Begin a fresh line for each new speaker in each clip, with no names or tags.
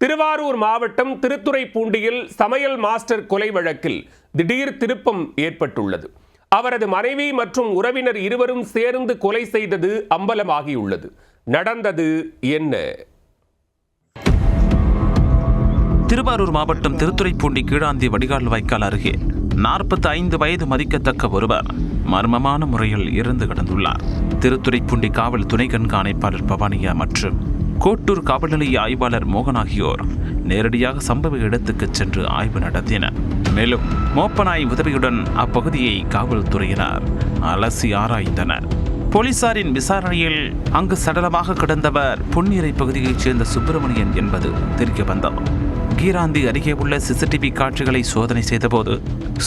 திருவாரூர் மாவட்டம் திருத்துறைப்பூண்டியில் சமையல் மாஸ்டர் கொலை வழக்கில் திடீர் திருப்பம் ஏற்பட்டுள்ளது. அவரது மனைவி மற்றும் உறவினர் இருவரும் சேர்ந்து கொலை செய்தது அம்பலமாகியுள்ளது. நடந்தது என்ன?
திருவாரூர் மாவட்டம் திருத்துறைப்பூண்டி கீழாந்தி வடிகால் வாய்க்கால் அருகே 45 வயது மதிக்கத்தக்க ஒருவர் மர்மமான முறையில் இறந்து கிடந்துள்ளார். திருத்துறைப்பூண்டி காவல் துணை கண்காணிப்பாளர் பவானியா மற்றும் கோட்டூர் காவல் நிலைய ஆய்வாளர் மோகன் ஆகியோர் நேரடியாக சம்பவ இடத்துக்கு சென்று ஆய்வு நடத்தினர். மேலும் மோப்பனாய் உதவியுடன் அப்பகுதியை காவல்துறையினர் அலசி ஆராய்ந்தனர். போலீசாரின் விசாரணையில் அங்கு சடலமாக கிடந்தவர் பொன்னிறை பகுதியைச் சேர்ந்த சுப்பிரமணியன் என்பது தெரிய வந்தது. கீராந்தி அருகே உள்ள சிசிடிவி காட்சிகளை சோதனை செய்தபோது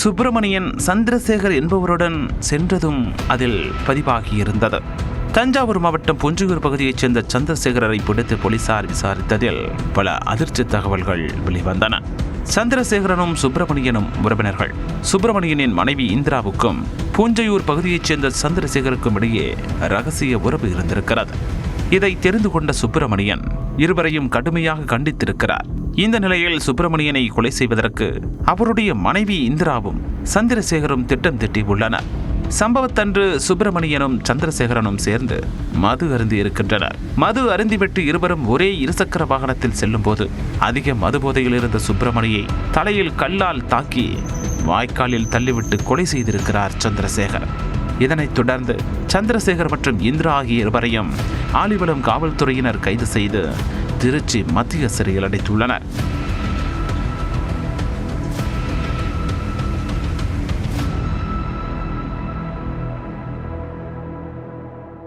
சுப்பிரமணியன் சந்திரசேகர் என்பவருடன் சென்றதும் அதில் பதிவாகியிருந்தது. தஞ்சாவூர் மாவட்டம் புஞ்சூர் பகுதியைச் சேர்ந்த சந்திரசேகரை பிடித்து போலீசார் விசாரித்ததில் பல அதிர்ச்சி தகவல்கள் வெளிவந்தன. சந்திரசேகரனும் சுப்பிரமணியனும் உறவினர்கள். சுப்பிரமணியனின் மனைவி இந்திராவுக்கும் பூஞ்சையூர் பகுதியைச் சேர்ந்த சந்திரசேகருக்கும் இடையே ரகசிய உறவு இருந்திருக்கிறது. இதை தெரிந்து கொண்ட சுப்பிரமணியன் இருவரையும் கடுமையாக கண்டித்திருக்கிறார். இந்த நிலையில் சுப்பிரமணியனை கொலை செய்வதற்கு அவருடைய மனைவி இந்திராவும் சந்திரசேகரும் திட்டம் தீட்டியுள்ளனர். சம்பவத்தன்று சுப்பிரமணியனும் சந்திரசேகரனும் சேர்ந்து மது அருந்தி இருக்கின்றனர். மது அருந்திவிட்டு இருவரும் ஒரே இருசக்கர வாகனத்தில் செல்லும் போது அதிக மது போதையில் இருந்த சுப்பிரமணியை தலையில் கல்லால் தாக்கி வாய்க்காலில் தள்ளிவிட்டு கொலை செய்திருக்கிறார் சந்திரசேகர். இதனைத் தொடர்ந்து சந்திரசேகர் மற்றும் இந்திரா ஆகிய இருவரையும் ஆலிவலம் காவல்துறையினர் கைது செய்து திருச்சி மத்திய சிறையில் அடைத்துள்ளனர்.